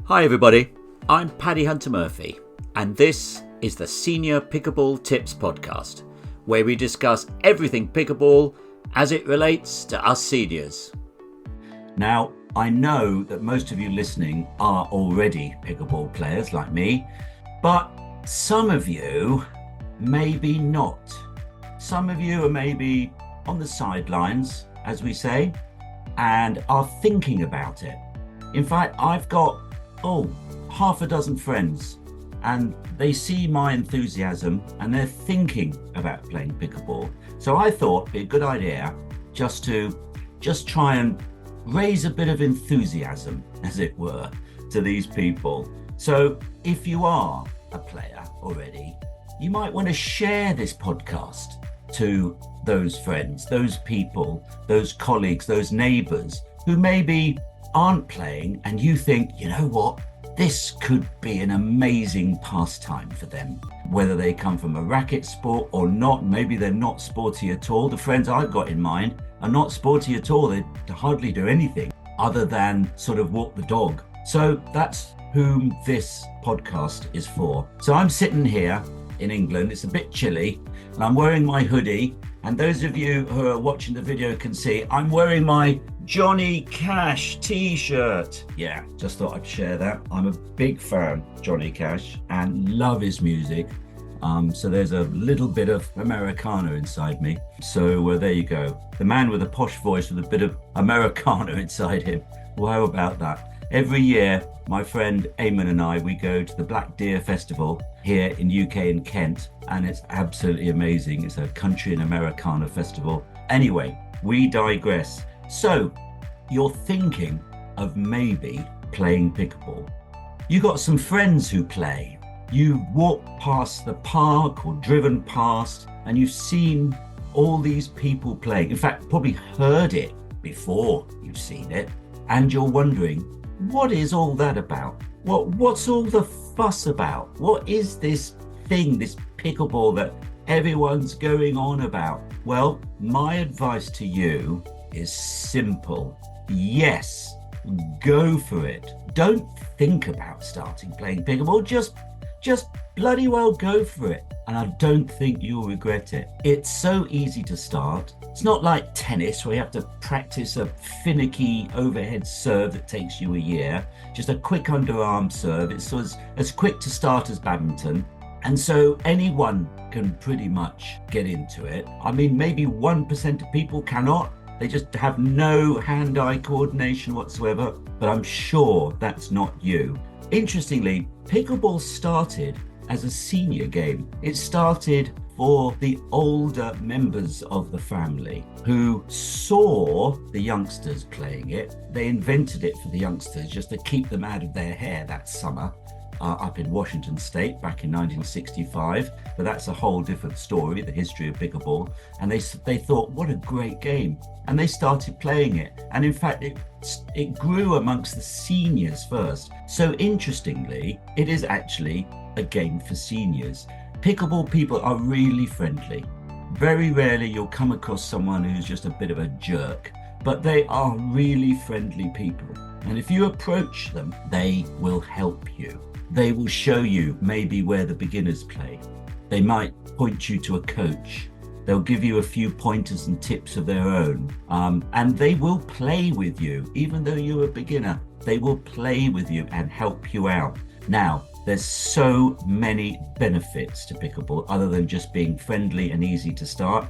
Hi everybody, I'm Paddy Hunter-Murphy, and this is the Senior Pickleball Tips Podcast, where we discuss everything pickleball as it relates to us seniors. Now, I know that most of you listening are already pickleball players like me, but some of you maybe not. Some of you are maybe on the sidelines, as we say, and are thinking about it. In fact, I've got half a dozen friends, and they see my enthusiasm and they're thinking about playing pickleball. So I thought it'd be a good idea just try and raise a bit of enthusiasm, as it were, to these people. So if you are a player already, you might want to share this podcast to those friends, those people, those colleagues, those neighbours who maybe aren't playing, and you think, you know what, this could be an amazing pastime for them. Whether they come from a racket sport or not, maybe they're not sporty at all. The friends I've got in mind are not sporty at all. They hardly do anything other than sort of walk the dog. So that's whom this podcast is for. So I'm sitting here in England, it's a bit chilly, and I'm wearing my hoodie. And those of you who are watching the video can see I'm wearing my Johnny Cash t-shirt. Yeah, just thought I'd share that. I'm a big fan of Johnny Cash and love his music. So there's a little bit of Americana inside me. So there you go. The man with a posh voice with a bit of Americana inside him. Well, how about that? Every year, my friend Eamon and I, we go to the Black Deer Festival here in UK in Kent, and it's absolutely amazing. It's a country and Americana festival. Anyway, we digress. So you're thinking of maybe playing pickleball. You got some friends who play. You've walked past the park or driven past, and you've seen all these people playing. In fact, probably heard it before you've seen it, and you're wondering, what is all that about? What's all the fuss about? What is this thing, this pickleball that everyone's going on about? Well, my advice to you is simple. Yes, go for it. Don't think about starting playing pickleball. Just bloody well go for it. And I don't think you'll regret it. It's so easy to start. It's not like tennis where you have to practice a finicky overhead serve that takes you a year. Just a quick underarm serve. It's as quick to start as badminton. And so anyone can pretty much get into it. I mean, maybe 1% of people cannot. They just have no hand-eye coordination whatsoever. But I'm sure that's not you. Interestingly, pickleball started as a senior game. It started for the older members of the family who saw the youngsters playing it. They invented it for the youngsters just to keep them out of their hair that summer up in Washington State back in 1965. But that's a whole different story, the history of pickleball. And they thought, what a great game. And they started playing it. And in fact, it grew amongst the seniors first. So interestingly, it is actually a game for seniors. Pickleball people are really friendly. Very rarely you'll come across someone who's just a bit of a jerk, but they are really friendly people. And if you approach them, they will help you. They will show you maybe where the beginners play. They might point you to a coach. They'll give you a few pointers and tips of their own. And they will play with you. Even though you're a beginner, they will play with you and help you out. Now, there's so many benefits to pickleball other than just being friendly and easy to start.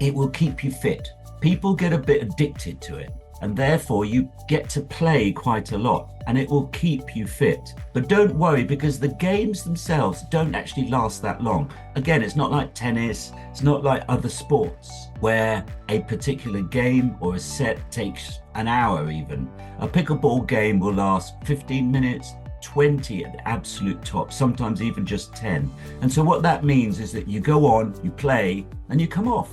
It will keep you fit. People get a bit addicted to it, and therefore you get to play quite a lot, and it will keep you fit. But don't worry, because the games themselves don't actually last that long. Again, it's not like tennis, it's not like other sports where a particular game or a set takes an hour even. A pickleball game will last 15 minutes, 20 at the absolute top, sometimes even just 10. And so what that means is that you go on, you play, and you come off,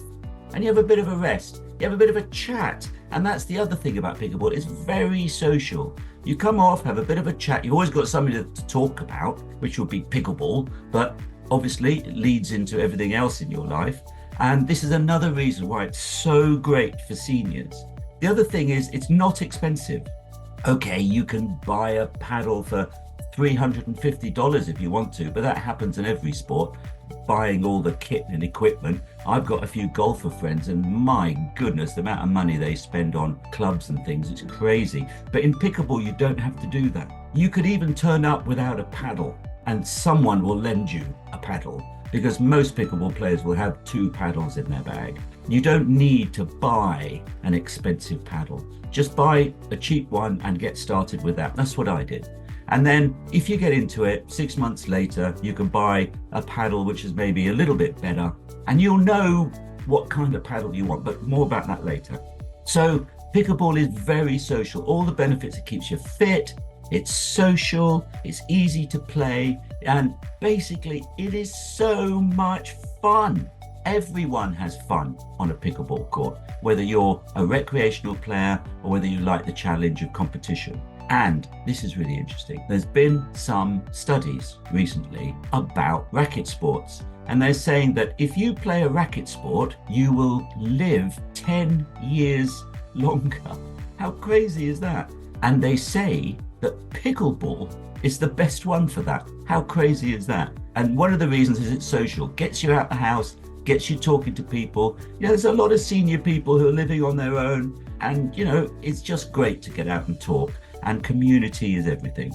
and you have a bit of a rest, you have a bit of a chat. And that's the other thing about pickleball, it's very social. You come off, have a bit of a chat, you've always got something to talk about, which will be pickleball, but obviously it leads into everything else in your life. And this is another reason why it's so great for seniors. The other thing is it's not expensive. Okay, you can buy a paddle for $350 if you want to, but that happens in every sport, buying all the kit and equipment. I've got a few golfer friends, and my goodness, the amount of money they spend on clubs and things, it's crazy. But in pickleball, you don't have to do that. You could even turn up without a paddle and someone will lend you a paddle, because most pickleball players will have 2 paddles in their bag. You don't need to buy an expensive paddle. Just buy a cheap one and get started with that. That's what I did. And then if you get into it, 6 months later, you can buy a paddle which is maybe a little bit better, and you'll know what kind of paddle you want, but more about that later. So pickleball is very social. All the benefits: it keeps you fit, it's social, it's easy to play, and basically it is so much fun. Everyone has fun on a pickleball court, whether you're a recreational player or whether you like the challenge of competition. And this is really interesting. There's been some studies recently about racket sports, and they're saying that if you play a racket sport, you will live 10 years longer. How crazy is that? And they say that pickleball is the best one for that. How crazy is that? And one of the reasons is it's social, gets you out the house, gets you talking to people. There's a lot of senior people who are living on their own, and it's just great to get out and talk, and community is everything.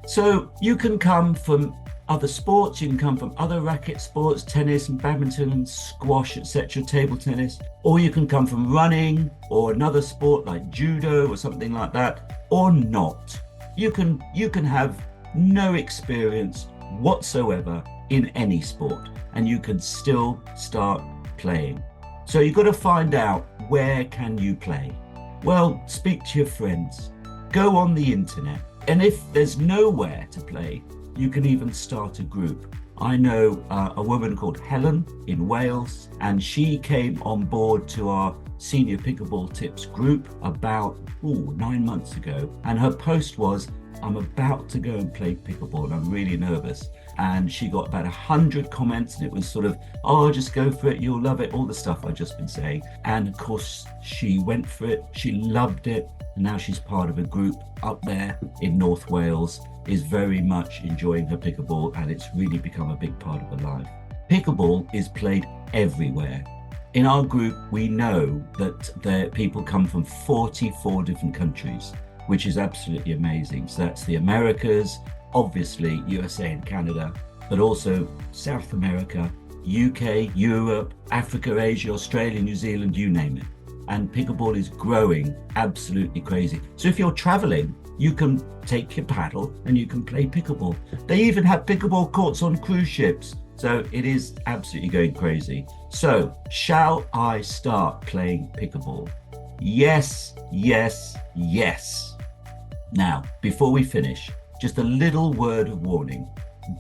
So you can come from other sports, you can come from other racket sports, tennis and badminton and squash, etc., table tennis, or you can come from running or another sport like judo or something like that, or not. You can have no experience whatsoever in any sport, and you can still start playing. So you've got to find out, where can you play? Well, speak to your friends, go on the internet, and if there's nowhere to play, you can even start a group. I know a woman called Helen in Wales, and she came on board to our Senior Pickleball Tips group about 9 months ago, and her post was, "I'm about to go and play pickleball and I'm really nervous." And she got about 100 comments, and it was sort of, "Oh, just go for it, you'll love it," all the stuff I've just been saying. And of course, she went for it, she loved it, and now she's part of a group up there in North Wales, is very much enjoying her pickleball, and it's really become a big part of her life. Pickleball is played everywhere. In our group, we know that people come from 44 different countries, which is absolutely amazing. So that's the Americas, obviously USA and Canada, but also South America, UK, Europe, Africa, Asia, Australia, New Zealand, you name it. And pickleball is growing absolutely crazy. So if you're traveling, you can take your paddle and you can play pickleball. They even have pickleball courts on cruise ships. So it is absolutely going crazy. So shall I start playing pickleball? Yes, yes, yes. Now, before we finish, just a little word of warning.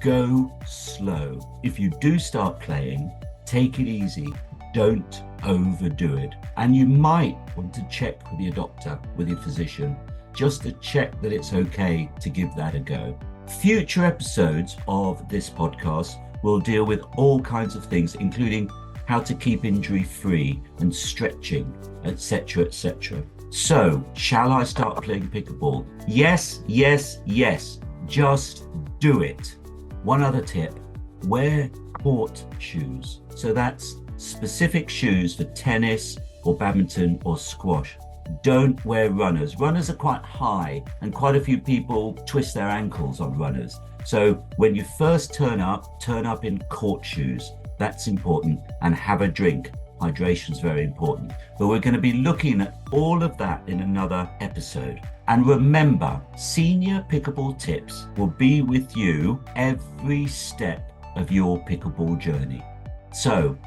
Go slow. If you do start playing, take it easy. Don't overdo it. And you might want to check with your doctor, with your physician, just to check that it's okay to give that a go. Future episodes of this podcast will deal with all kinds of things, including how to keep injury free and stretching, etc., etc. So, shall I start playing pickleball? Yes, yes, yes. Just do it. One other tip: wear court shoes. So that's specific shoes for tennis or badminton or squash. Don't wear runners. Runners are quite high, and quite a few people twist their ankles on runners. So when you first turn up in court shoes. That's important. And have a drink. Hydration is very important. But we're going to be looking at all of that in another episode. And remember, Senior Pickleball Tips will be with you every step of your pickleball journey. So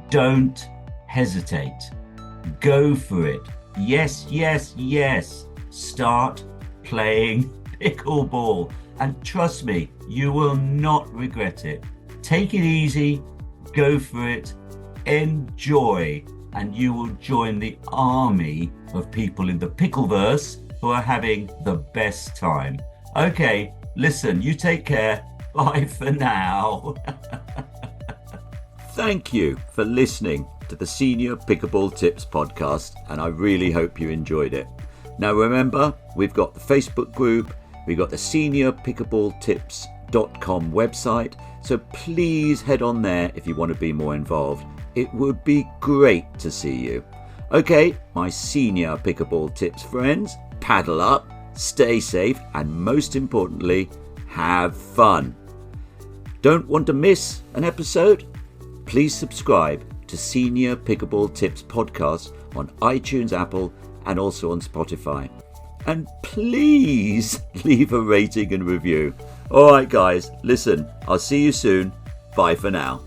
don't hesitate. Go for it. Yes, yes, yes. Start playing pickleball. And trust me, you will not regret it. Take it easy. Go for it. Enjoy. And you will join the army of people in the Pickleverse who are having the best time. Okay, listen, you take care. Bye for now. Thank you for listening to the Senior Pickleball Tips podcast, and I really hope you enjoyed it. Now remember, we've got the Facebook group, We've got the seniorpickleballtips.com website, so please head on there if you want to be more involved. It would be great to see you. Okay, my senior pickleball tips friends, paddle up, stay safe, and most importantly, have fun. Don't want to miss an episode? Please subscribe to Senior Pickleball Tips Podcast on iTunes, Apple, and also on Spotify. And please leave a rating and review. All right, guys, listen, I'll see you soon. Bye for now.